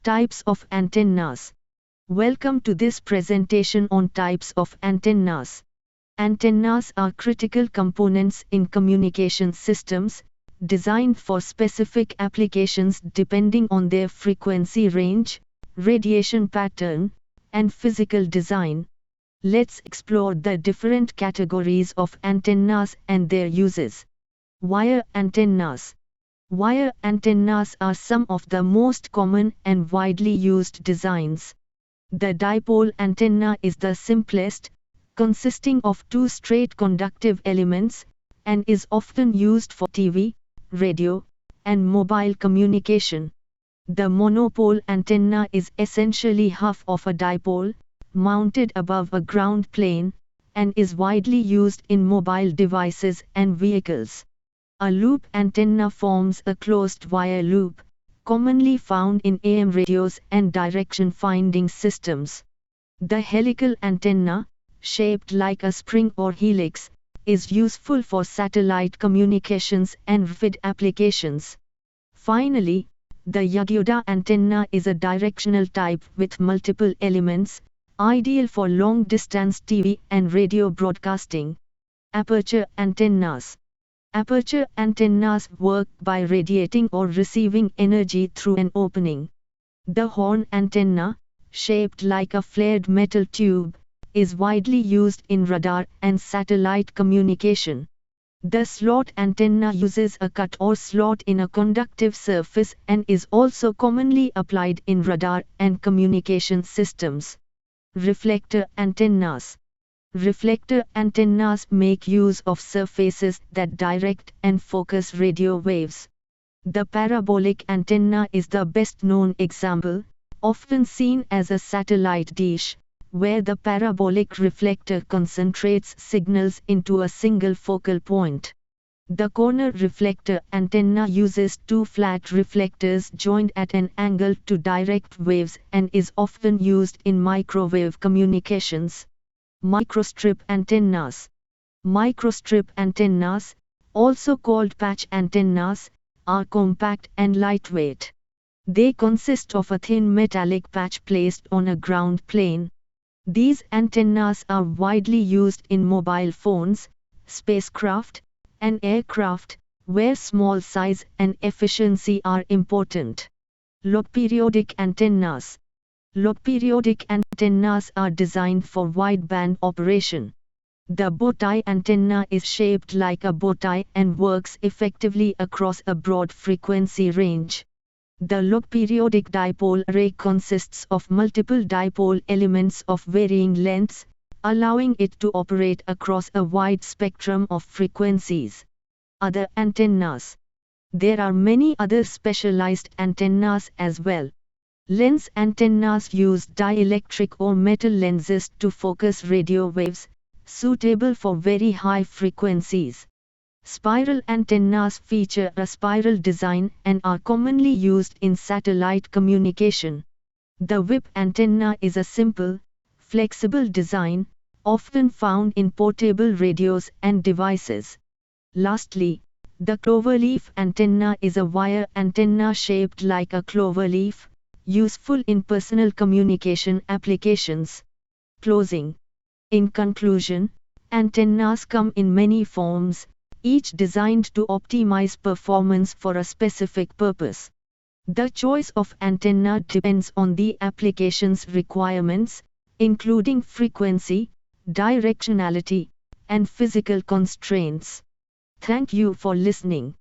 Types of antennas. Welcome to this presentation on types of antennas. Antennas are critical components in communication systems, designed for specific applications depending on their frequency range, radiation pattern, and physical design. Let's explore the different categories of antennas and their uses. Wire antennas. Wire antennas are some of the most common and widely used designs. The dipole antenna is the simplest, consisting of two straight conductive elements, and is often used for TV, radio, and mobile communication. The monopole antenna is essentially half of a dipole, mounted above a ground plane, and is widely used in mobile devices and vehicles. A loop antenna forms a closed wire loop, commonly found in AM radios and direction-finding systems. The helical antenna, shaped like a spring or helix, is useful for satellite communications and RFID applications. Finally, the Yaguda antenna is a directional type with multiple elements, ideal for long-distance TV and radio broadcasting. Aperture antennas. Aperture antennas work by radiating or receiving energy through an opening. The horn antenna, shaped like a flared metal tube, is widely used in radar and satellite communication. The slot antenna uses a cut or slot in a conductive surface and is also commonly applied in radar and communication systems. Reflector antennas. Reflector antennas make use of surfaces that direct and focus radio waves. The parabolic antenna is the best known example, often seen as a satellite dish, where the parabolic reflector concentrates signals into a single focal point. The corner reflector antenna uses two flat reflectors joined at an angle to direct waves and is often used in microwave communications. Microstrip antennas. Microstrip antennas, also called patch antennas, are compact and lightweight. They consist of a thin metallic patch placed on a ground plane. These antennas are widely used in mobile phones, spacecraft, and aircraft, where small size and efficiency are important. Log-periodic antennas. Log-periodic antennas are designed for wideband operation. The bow-tie antenna is shaped like a bow tie and works effectively across a broad frequency range. The log-periodic dipole array consists of multiple dipole elements of varying lengths, allowing it to operate across a wide spectrum of frequencies. Other antennas. There are many other specialized antennas as well. Lens antennas use dielectric or metal lenses to focus radio waves, suitable for very high frequencies. Spiral antennas feature a spiral design and are commonly used in satellite communication. The whip antenna is a simple, flexible design, often found in portable radios and devices. Lastly, the cloverleaf antenna is a wire antenna shaped like a cloverleaf, useful in personal communication applications. Closing. In conclusion, antennas come in many forms, each designed to optimize performance for a specific purpose. The choice of antenna depends on the application's requirements, including frequency, directionality, and physical constraints. Thank you for listening.